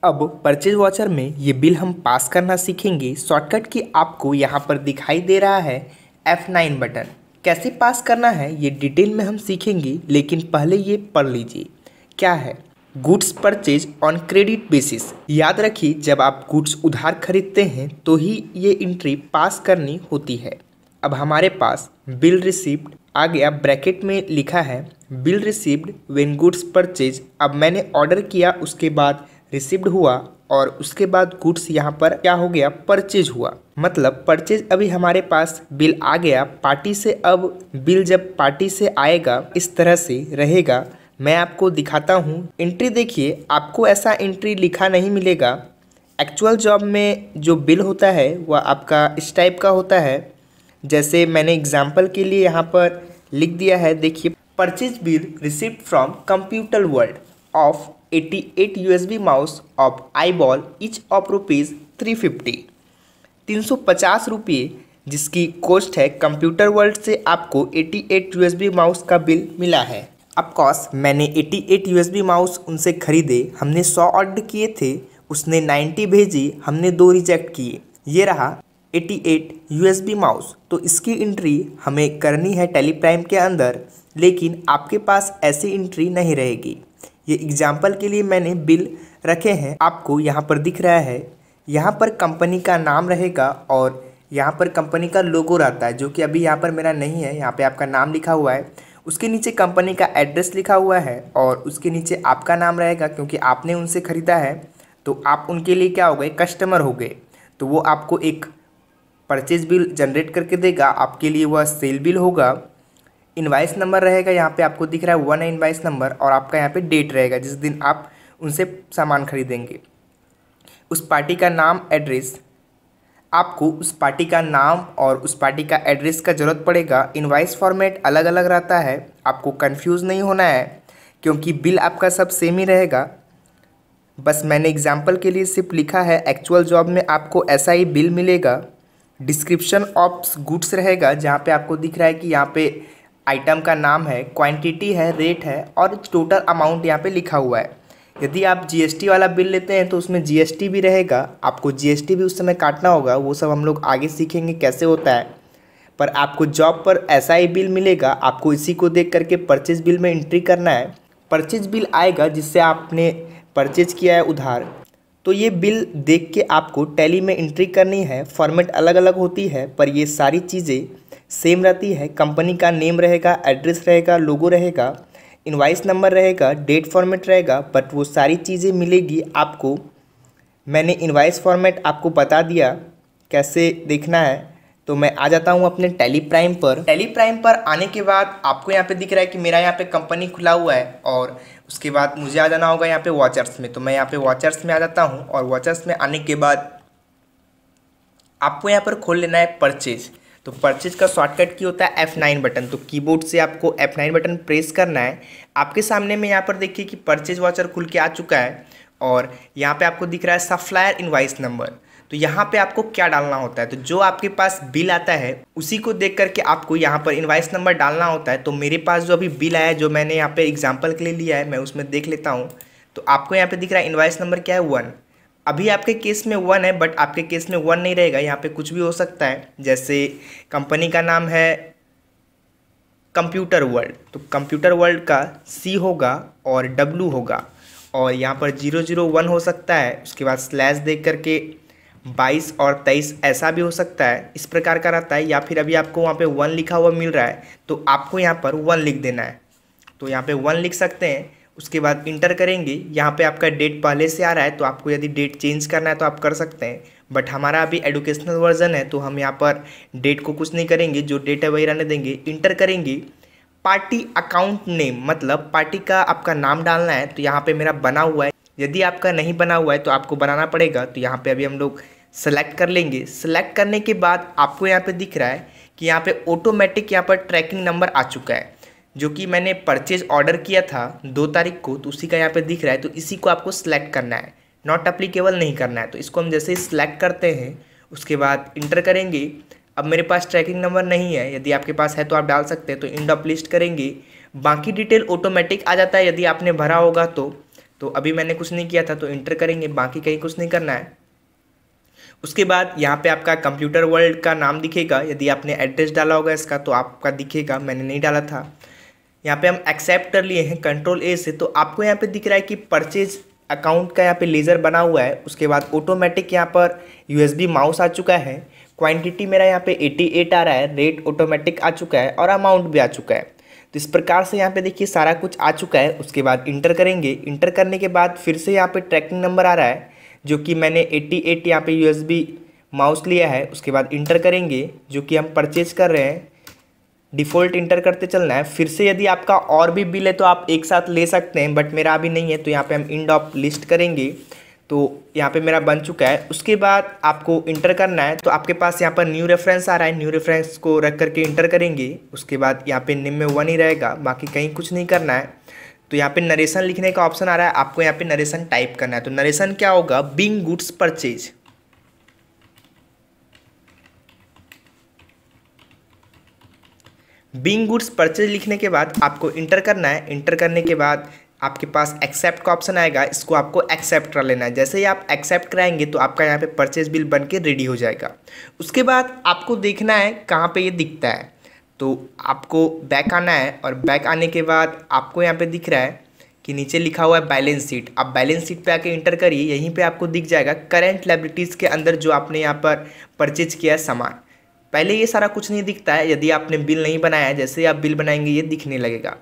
अब purchase watcher में ये बिल हम पास करना सीखेंगे। शॉर्टकट की आपको यहाँ पर दिखाई दे रहा है F9 बटन। कैसे पास करना है ये डिटेल में हम सीखेंगे, लेकिन पहले ये पढ़ लीजिए क्या है। Goods purchase on credit basis. याद रखिए, जब आप गुड्स उधार खरीदते हैं तो ही ये एंट्री पास करनी होती है। अब हमारे पास बिल रिसिप्ट आ गया, ब्रैकेट में लिखा है bill receipt when goods purchase. अब मैंने ऑर्डर किया, उसके बाद रिसिप्ट हुआ और उसके बाद गुड्स यहाँ पर क्या हो गया, परचेज हुआ। मतलब परचेज अभी हमारे पास बिल आ गया पार्टी से। अब बिल जब पार्टी से आएगा इस तरह से रहेगा। मैं आपको दिखाता हूँ एंट्री। देखिए, आपको ऐसा एंट्री लिखा नहीं मिलेगा। एक्चुअल जॉब में जो बिल होता है वह आपका इस टाइप का होता है। जैसे मैंने एग्जाम्पल के लिए यहाँ पर लिख दिया है, देखिए, purchase bill receipt from computer world of 88 USB mouse of eyeball each of rupees 350। 350 रुपये जिसकी कॉस्ट है। कंप्यूटर वर्ल्ड से आपको 88 USB माउस का बिल मिला है। ऑफकोर्स मैंने 88 USB माउस उनसे खरीदे। हमने 100 ऑर्डर किए थे, उसने 90 भेजी, हमने 2 रिजेक्ट किए। ये रहा 88 USB माउस। तो इसकी एंट्री हमें करनी है टेलीप्राइम के अंदर, लेकिन आपके पास ऐसी एंट्री नहीं रहेगी। ये एग्जाम्पल के लिए मैंने बिल रखे हैं। आपको यहाँ पर दिख रहा है, यहाँ पर कंपनी का नाम रहेगा और यहाँ पर कंपनी का लोगो रहता है, जो कि अभी यहाँ पर मेरा नहीं है। यहाँ पे आपका नाम लिखा हुआ है, उसके नीचे कंपनी का एड्रेस लिखा हुआ है और उसके नीचे आपका नाम रहेगा। क्योंकि आपने उनसे ख़रीदा है तो आप उनके लिए क्या हो गए, कस्टमर हो गए। तो वो आपको एक परचेज बिल जनरेट करके देगा, आपके लिए वह सेल बिल होगा। इनवाइस नंबर रहेगा, यहाँ पे आपको दिख रहा है 1 है इनवाइस नंबर, और आपका यहाँ पे डेट रहेगा जिस दिन आप उनसे सामान खरीदेंगे। उस पार्टी का नाम, एड्रेस, आपको उस पार्टी का नाम और उस पार्टी का एड्रेस का ज़रूरत पड़ेगा। इनवाइस फॉर्मेट अलग अलग रहता है, आपको कंफ्यूज नहीं होना है क्योंकि बिल आपका सब सेम ही रहेगा। बस मैंने एग्जाम्पल के लिए सिर्फ लिखा है। एक्चुअल जॉब में आपको ऐसा ही बिल मिलेगा। डिस्क्रिप्शन ऑफ गुड्स रहेगा, जहाँ पे आपको दिख रहा है कि यहाँ पे आइटम का नाम है, क्वांटिटी है, रेट है और टोटल अमाउंट यहाँ पे लिखा हुआ है। यदि आप जीएसटी वाला बिल लेते हैं तो उसमें जीएसटी भी रहेगा, आपको जीएसटी भी उस समय काटना होगा। वो सब हम लोग आगे सीखेंगे कैसे होता है। पर आपको जॉब पर ऐसा ही बिल मिलेगा, आपको इसी को देख करके परचेज बिल में एंट्री करना है। परचेज बिल आएगा जिससे आपने परचेज किया है उधार, तो ये बिल देख के आपको टैली में एंट्री करनी है। फॉर्मेट अलग अलग होती है पर ये सारी चीज़ें सेम रहती है। कंपनी का नेम रहेगा, एड्रेस रहेगा, लोगो रहेगा, इनवाइस नंबर रहेगा, डेट फॉर्मेट रहेगा, बट वो सारी चीज़ें मिलेगी आपको। मैंने इनवाइस फॉर्मेट आपको बता दिया कैसे देखना है। तो मैं आ जाता हूँ अपने टेलीप्राइम पर। टेलीप्राइम पर आने के बाद आपको यहाँ पे दिख रहा है कि मेरा यहाँ पे कंपनी खुला हुआ है और उसके बाद मुझे आ जाना होगा यहाँ पे वॉचर्स में। तो मैं यहाँ पे वॉचर्स में आ जाता हूँ और वॉचर्स में आने के बाद आपको यहाँ पर खोल लेना है परचेज। तो परचेज का शॉर्टकट की होता है F9 बटन। तो कीबोर्ड से आपको F9 बटन प्रेस करना है। आपके सामने में यहाँ पर देखिए कि परचेज वाचर खुल के आ चुका है और यहाँ पे आपको दिख रहा है सप्लायर इनवाइस नंबर। तो यहाँ पे आपको क्या डालना होता है, तो जो आपके पास बिल आता है उसी को देख करके आपको यहाँ पर इनवाइस नंबर डालना होता है। तो मेरे पास जो अभी बिल आया है, जो मैंने यहाँ पे एग्जाम्पल के लिए लिया है, मैं उसमें देख लेता हूँ। तो आपको यहाँ पे दिख रहा है इनवाइस नंबर क्या है, 1। अभी आपके केस में 1 है, बट आपके केस में 1 नहीं रहेगा, यहाँ पे कुछ भी हो सकता है। जैसे कंपनी का नाम है कंप्यूटर वर्ल्ड, तो कंप्यूटर वर्ल्ड का C होगा और W होगा और यहाँ पर 001 हो सकता है। उसके बाद स्लैश देख करके 22 और 23 ऐसा भी हो सकता है, इस प्रकार का रहता है। या फिर अभी आपको वहाँ पे 1 लिखा हुआ मिल रहा है तो आपको यहाँ पर 1 लिख देना है। तो यहाँ पे 1 लिख सकते हैं। उसके बाद इंटर करेंगे। यहाँ पे आपका डेट पहले से आ रहा है तो आपको यदि डेट चेंज करना है तो आप कर सकते हैं, बट हमारा अभी एडुकेशनल वर्जन है तो हम यहाँ पर डेट को कुछ नहीं करेंगे, जो डेट है वही रहने देंगे। इंटर करेंगे। पार्टी अकाउंट नेम, मतलब पार्टी का आपका नाम डालना है। तो यहाँ पे मेरा बना हुआ है, यदि आपका नहीं बना हुआ है तो आपको बनाना पड़ेगा। तो यहाँ पे अभी हम लोग सेलेक्ट कर लेंगे। सेलेक्ट करने के बाद आपको यहाँ पे दिख रहा है कि यहाँ पे ऑटोमेटिक यहाँ पर ट्रैकिंग नंबर आ चुका है, जो कि मैंने परचेज ऑर्डर किया था 2 तारीख को, तो उसी का यहाँ पे दिख रहा है। तो इसी को आपको सिलेक्ट करना है, नॉट अप्लीकेबल नहीं करना है। तो इसको हम जैसे ही सिलेक्ट करते हैं उसके बाद इंटर करेंगे। अब मेरे पास ट्रैकिंग नंबर नहीं है, यदि आपके पास है तो आप डाल सकते हैं। तो इंड ऑफ लिस्ट करेंगे, बाकी डिटेल ऑटोमेटिक आ जाता है यदि आपने भरा होगा तो। तो अभी मैंने कुछ नहीं किया था तो इंटर करेंगे, बाकी कहीं कुछ नहीं करना है। उसके बाद यहाँ पे आपका कंप्यूटर वर्ल्ड का नाम दिखेगा, यदि आपने एड्रेस डाला होगा इसका तो आपका दिखेगा, मैंने नहीं डाला था। यहाँ पे हम एक्सेप्ट कर लिए हैं कंट्रोल ए से, तो आपको यहाँ पे दिख रहा है कि परचेज अकाउंट का यहाँ पे लेज़र बना हुआ है। उसके बाद ऑटोमेटिक यहाँ पर यूएसबी माउस आ चुका है, क्वांटिटी मेरा यहाँ पे 88 आ रहा है, रेट ऑटोमेटिक आ चुका है और अमाउंट भी आ चुका है। तो इस प्रकार से यहाँ पे देखिए सारा कुछ आ चुका है। उसके बाद इंटर करेंगे, इंटर करने के बाद फिर से यहाँ पे ट्रैकिंग नंबर आ रहा है जो कि मैंने 88 यहाँ पे यूएसबी माउस लिया है। उसके बाद इंटर करेंगे जो कि हम परचेज कर रहे हैं, डिफ़ॉल्ट इंटर करते चलना है। फिर से यदि आपका और भी बिल है तो आप एक साथ ले सकते हैं, बट मेरा अभी नहीं है तो यहाँ पे हम इंड ऑफ लिस्ट करेंगे। तो यहाँ पे मेरा बन चुका है। उसके बाद आपको इंटर करना है, तो आपके पास यहाँ पर न्यू रेफरेंस आ रहा है, न्यू रेफरेंस को रख करके इंटर करेंगे। उसके बाद यहाँ पे नेम में 1 ही रहेगा, बाकी कहीं कुछ नहीं करना है। तो यहाँ पे नरेशन लिखने का ऑप्शन आ रहा है, आपको यहाँ पे नरेशन टाइप करना है। तो नरेशन क्या होगा, being goods purchase. Being goods purchase लिखने के बाद आपको इंटर करना है। इंटर करने के बाद आपके पास एक्सेप्ट का ऑप्शन आएगा, इसको आपको एक्सेप्ट कर लेना है। जैसे ही आप एक्सेप्ट कराएंगे तो आपका यहाँ पे परचेज बिल बन के रेडी हो जाएगा। उसके बाद आपको देखना है कहाँ पे ये दिखता है, तो आपको बैक आना है और बैक आने के बाद आपको यहाँ पे दिख रहा है कि नीचे लिखा हुआ है बैलेंस शीट। आप बैलेंस शीट पे आके इंटर करिए, यहीं पे आपको दिख जाएगा करेंट लायबिलिटीज़ के अंदर जो आपने यहाँ पर परचेज किया है सामान। पहले ये सारा कुछ नहीं दिखता है, यदि आपने बिल नहीं बनाया है, जैसे आप बिल बनाएंगे ये दिखने लगेगा।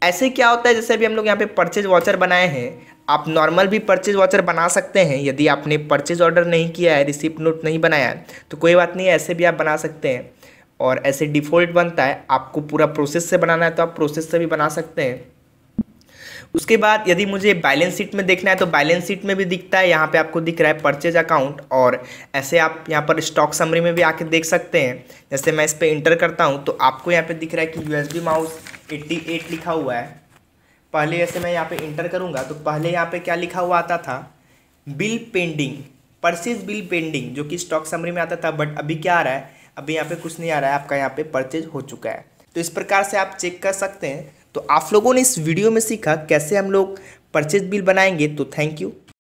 ऐसे क्या होता है, जैसे अभी हम लोग यहाँ पे परचेज वाउचर बनाए हैं, आप नॉर्मल भी परचेज वाउचर बना सकते हैं। यदि आपने परचेज ऑर्डर नहीं किया है, रिसिप्ट नोट नहीं बनाया है तो कोई बात नहीं, ऐसे भी आप बना सकते हैं और ऐसे डिफ़ॉल्ट बनता है। आपको पूरा प्रोसेस से बनाना है तो आप प्रोसेस से भी बना सकते हैं। उसके बाद यदि मुझे बैलेंस शीट में देखना है तो बैलेंस शीट में भी दिखता है, यहाँ पे आपको दिख रहा है परचेज अकाउंट। और ऐसे आप यहाँ पर स्टॉक समरी में भी आके देख सकते हैं। जैसे मैं इस पर इंटर करता हूँ तो आपको यहाँ पे दिख रहा है कि यूएसबी माउस 88 लिखा हुआ है। पहले ऐसे मैं यहाँ पे इंटर करूँगा तो पहले यहाँ पे क्या लिखा हुआ आता था, bill pending, purchase bill pending, जो कि स्टॉक समरी में आता था। बट अभी क्या आ रहा है, अभी यहाँ पे कुछ नहीं आ रहा है, आपका यहाँ पे परचेज हो चुका है। तो इस प्रकार से आप चेक कर सकते हैं। तो आप लोगों ने इस वीडियो में सीखा कैसे हम लोग परचेज बिल बनाएंगे। तो थैंक यू।